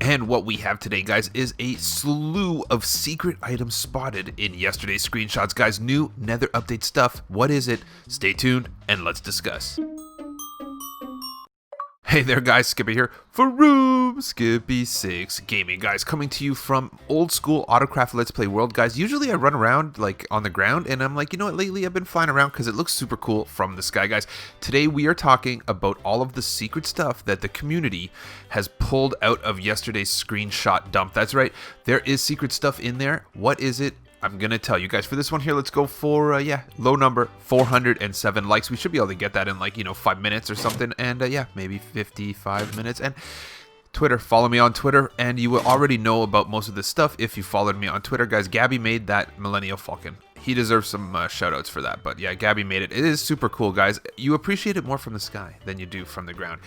And what we have today, guys, is a slew of secret items spotted in yesterday's screenshots. Guys, new Nether update stuff. What is it? Stay tuned and let's discuss. Hey there guys, Skippy here for Room Skippy 6 Gaming, guys, coming to you from old school Autocraft Let's Play world, guys. Usually I run around like on the ground and I'm like, you know what, lately I've been flying around because it looks super cool from the sky, guys. Today we are talking about all of the secret stuff that the community has pulled out of yesterday's screenshot dump. That's right, there is secret stuff in there. What is it? I'm gonna tell you guys. For this one here, let's go for low number 407 likes. We should be able to get that in like 5 minutes or something, and maybe 55 minutes. And Twitter, follow me on Twitter, and you will already know about most of this stuff if you followed me on Twitter, guys. Gabby made that Millennial Falcon. He deserves some shoutouts for that, but yeah, Gabby made it. It is super cool, guys. You appreciate it more from the sky than you do from the ground.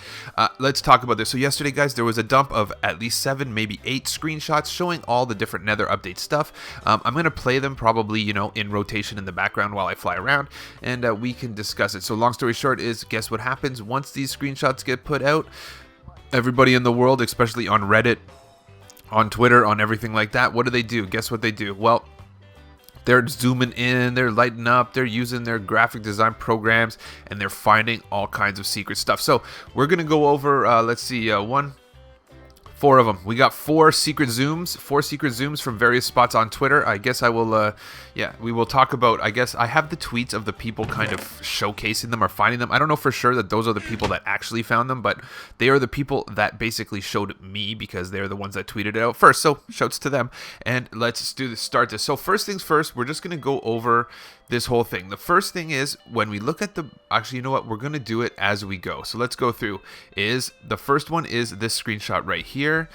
Let's talk about this. So yesterday, guys, there was a dump of at least 7, maybe 8 screenshots showing all the different Nether update stuff. I'm going to play them probably, in rotation in the background while I fly around, and we can discuss it. So long story short is, guess what happens once these screenshots get put out? Everybody in the world, especially on Reddit, on Twitter, on everything like that, what do? Guess what they do? Well, they're zooming in, they're lighting up, they're using their graphic design programs, and they're finding all kinds of secret stuff. So we're going to go over, let's see, 4 of them. We got 4 secret zooms from various spots on Twitter. I guess I will, we will talk about, I guess I have the tweets of the people kind of showcasing them or finding them. I don't know for sure that those are the people that actually found them, but they are the people that basically showed me because they're the ones that tweeted it out first. So shouts to them. And let's start this. So first things first, we're just going to go over this whole thing. The first thing is when we look at actually, you know what? We're going to do it as we go. So let's go through. The first one is this screenshot right here.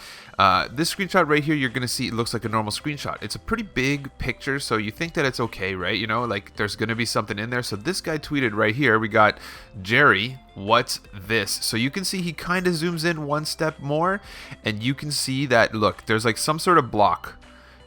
This screenshot right here, you're going to see it looks like a normal screenshot. It's a pretty big picture, so you think that it's okay, right? Like there's going to be something in there. So this guy tweeted right here, we got Jerry, what's this? So you can see he kind of zooms in one step more, and you can see that, look, there's like some sort of block.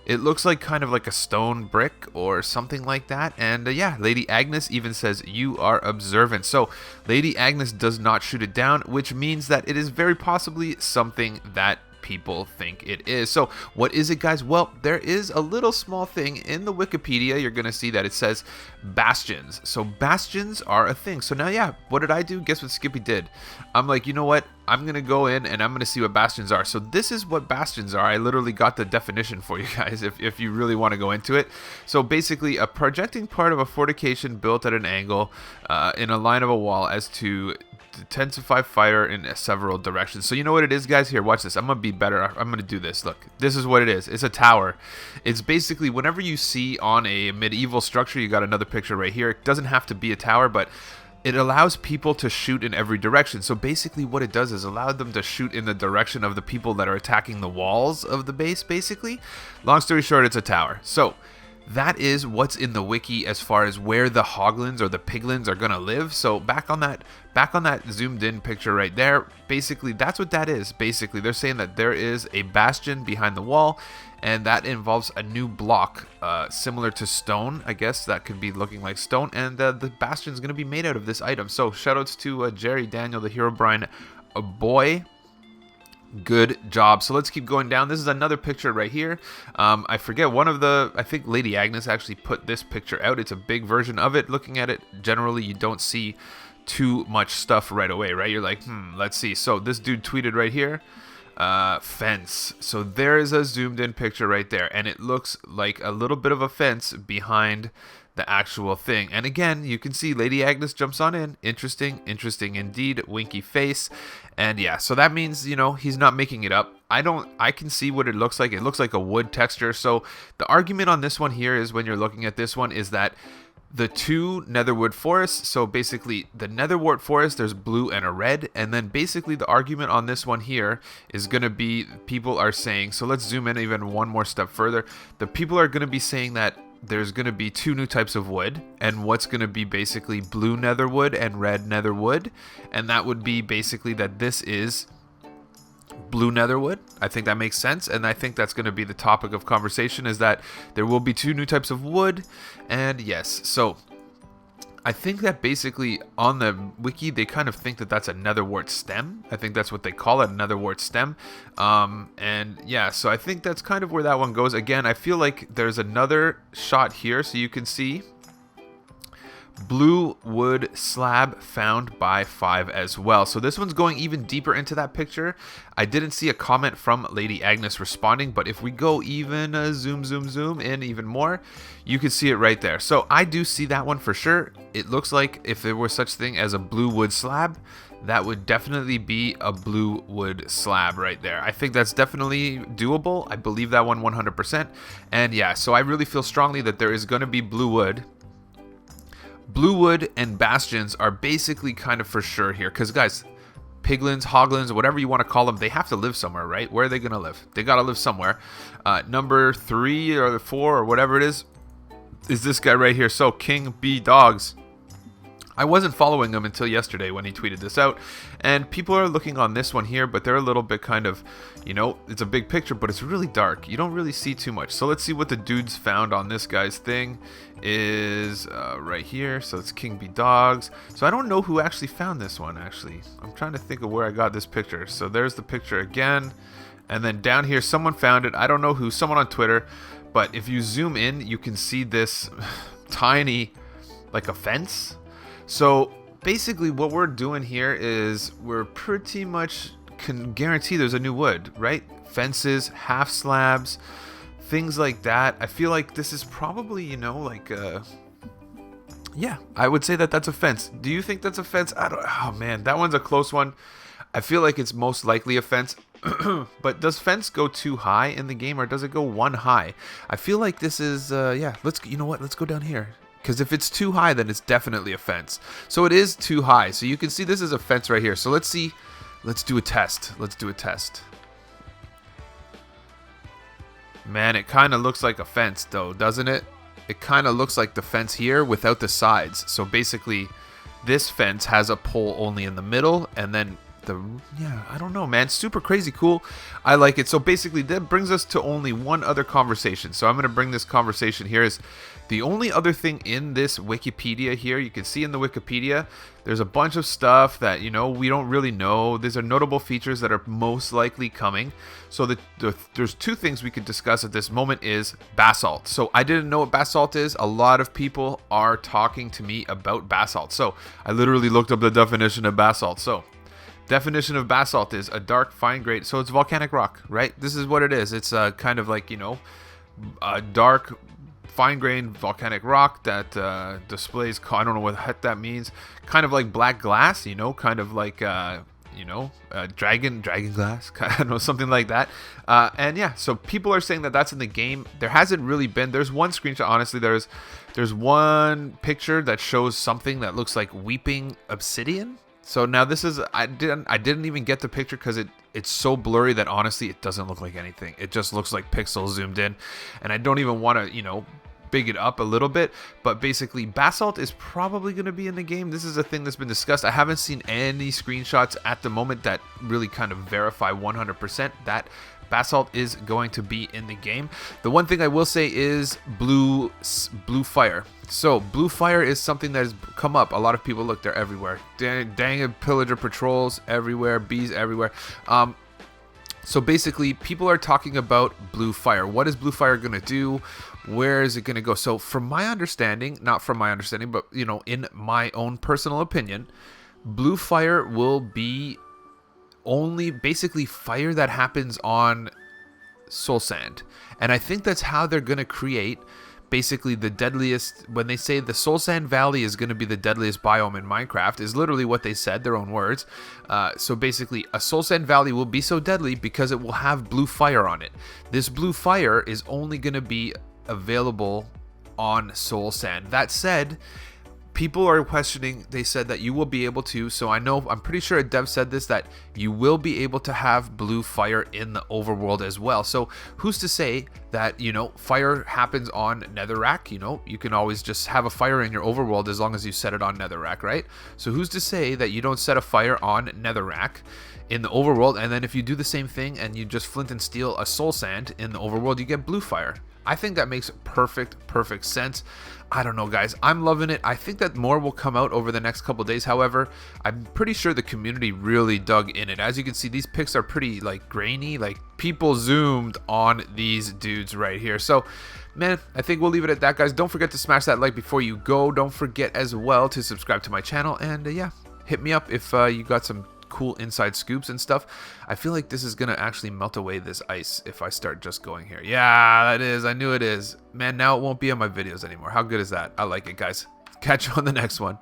It looks like kind of like a stone brick or something like that. And Lady Agnes even says, you are observant. So Lady Agnes does not shoot it down, which means that it is very possibly something that people think it is. So what is it, guys? Well, there is a little small thing in the Wikipedia. You're going to see that it says Bastions. So Bastions are a thing. So now, what did I do? Guess what Skippy did? I'm like, you know what? I'm going to go in and I'm going to see what Bastions are. So this is what Bastions are. I literally got the definition for you guys if you really want to go into it. So basically, a projecting part of a fortification built at an angle in a line of a wall as to intensify fire in several directions. So you know what it is, guys? Here, watch this. I'm gonna be better. I'm gonna do this. Look, this is what it is. It's a tower. It's basically whenever you see on a medieval structure, you got another picture right here. It doesn't have to be a tower, but it allows people to shoot in every direction. So basically what it does is allow them to shoot in the direction of the people that are attacking the walls of the base, basically. Long story short, it's a tower. So that is what's in the wiki as far as where the hoglins or the piglins are gonna live. So back on that zoomed in picture right there, basically that's what that is. Basically they're saying that there is a bastion behind the wall, and that involves a new block similar to stone. I guess that could be looking like stone, and the bastion is gonna be made out of this item. So shoutouts to Jerry, Daniel, the Hero Brian, boy. Good job. So let's keep going down. This is another picture right here. I forget I think Lady Agnes actually put this picture out. It's a big version of it. Looking at it, generally you don't see too much stuff right away, right? You're like, let's see. So this dude tweeted right here, fence. So there is a zoomed in picture right there, and it looks like a little bit of a fence behind the actual thing. And again, you can see Lady Agnes jumps on in. Interesting indeed. Winky face. And so that means, he's not making it up. I can see what it looks like. It looks like a wood texture. So the argument on this one here is, when you're looking at this one, is that the 2 netherwood forests, so basically the netherwort forest, there's blue and a red, and then basically the argument on this one here is going to be, people are saying, so let's zoom in even one more step further. The people are going to be saying that there's going to be 2 new types of wood, and what's going to be basically blue netherwood and red netherwood, and that would be basically that this is blue netherwood. I think that makes sense, and I think that's going to be the topic of conversation, is that there will be 2 new types of wood. And yes, so I think that basically on the wiki, they kind of think that that's a netherwort stem. I think that's what they call it, a netherwort stem. And yeah, so I think that's kind of where that one goes. Again, I feel like there's another shot here, so you can see blue wood slab found by 5 as well. So this one's going even deeper into that picture. I didn't see a comment from Lady Agnes responding, but if we go even zoom in even more, you can see it right there. So I do see that one for sure. It looks like if there were such thing as a blue wood slab, that would definitely be a blue wood slab right there. I think that's definitely doable. I believe that one 100%. And yeah, so I really feel strongly that there is going to be blue wood. Blue wood and bastions are basically kind of for sure here. Because, guys, piglins, hoglins, whatever you want to call them, they have to live somewhere, right? Where are they going to live? They got to live somewhere. Number 3 or 4 or whatever it is this guy right here. So, King B Dogs. I wasn't following him until yesterday when he tweeted this out, and people are looking on this one here, but they're a little bit kind of, you know, it's a big picture, but it's really dark. You don't really see too much. So let's see what the dudes found on this guy's thing is right here. So it's King B Dogs. So I don't know who actually found this one, actually. I'm trying to think of where I got this picture. So there's the picture again, and then down here someone found it. I don't know who, someone on Twitter, but if you zoom in, you can see this tiny, like a fence. So basically what we're doing here is we're pretty much can guarantee there's a new wood, right? Fences, half slabs, things like that. I feel like this is probably, you know, like yeah, I would say that that's a fence. Do you think that's a fence? I don't. Oh man, that one's a close one. I feel like it's most likely a fence. But does fence go too high in the game, or does it go one high? I feel like this is yeah, you know what? Let's go down here. Because if it's too high, then it's definitely a fence. So it is too high. So you can see this is a fence right here. So let's see. Let's do a test. Let's do a test. Man, it kind of looks like a fence though, doesn't it? It kind of looks like the fence here without the sides. So basically, this fence has a pole only in the middle, and then yeah, I don't know, man. Super crazy cool. I like it. So basically, that brings us to only one other conversation. So I'm going to bring this conversation here is the only other thing in this Wikipedia here. You can see in the Wikipedia, there's a bunch of stuff that, you know, we don't really know. These are notable features that are most likely coming. So there's 2 things we could discuss at this moment is Basalt. So I didn't know what Basalt is. A lot of people are talking to me about Basalt. So I literally looked up the definition of Basalt. So definition of basalt is a dark fine grain. So it's volcanic rock, right? This is what it is. It's kind of like, you know, a dark fine grained volcanic rock that displays, I don't know what the heck that means, kind of like black glass, you know, kind of like you know, dragon glass, I don't know, something like that. And yeah, so people are saying that that's in the game. There hasn't really been. There's one screenshot, honestly. There's one picture that shows something that looks like weeping obsidian. So now this is, I didn't even get the picture because it's so blurry that honestly it doesn't look like anything. It just looks like pixels zoomed in, and I don't even want to, you know, big it up a little bit. But basically, basalt is probably going to be in the game. This is a thing that's been discussed. I haven't seen any screenshots at the moment that really kind of verify 100% that basalt is going to be in the game. The one thing I will say is blue fire. So blue fire is something that has come up. A lot of people, look, they're everywhere. Dang pillager patrols everywhere, bees everywhere. So basically, people are talking about blue fire. What is blue fire going to do? Where is it going to go? So from my understanding, not from my understanding, but, you know, in my own personal opinion, blue fire will be only basically fire that happens on soul sand. And I think that's how they're going to create basically the deadliest. When they say the soul sand valley is going to be the deadliest biome in Minecraft, is literally what they said, their own words. So basically a soul sand valley will be so deadly because it will have blue fire on it. This blue fire is only going to be available on soul sand. That said, people are questioning. They said that you will be able to, so I'm pretty sure a dev said this, that you will be able to have blue fire in the overworld as well. So who's to say that, you know, fire happens on netherrack? You know, you can always just have a fire in your overworld as long as you set it on netherrack, right? So who's to say that you don't set a fire on netherrack in the overworld, and then if you do the same thing and you just flint and steel a soul sand in the overworld, you get blue fire? I think that makes perfect sense. I don't know, guys. I'm loving it. I think that more will come out over the next couple days. However, I'm pretty sure the community really dug in it. As you can see, these pics are pretty like grainy. Like people zoomed on these dudes right here. So, man, I think we'll leave it at that, guys. Don't forget to smash that like before you go. Don't forget as well to subscribe to my channel. And yeah, hit me up if you got some cool inside scoops and stuff. I feel like this is gonna actually melt away this ice if I start just going here. Yeah, that is. I knew it is. Man, now it won't be on my videos anymore. How good is that? I like it, guys. Catch you on the next one.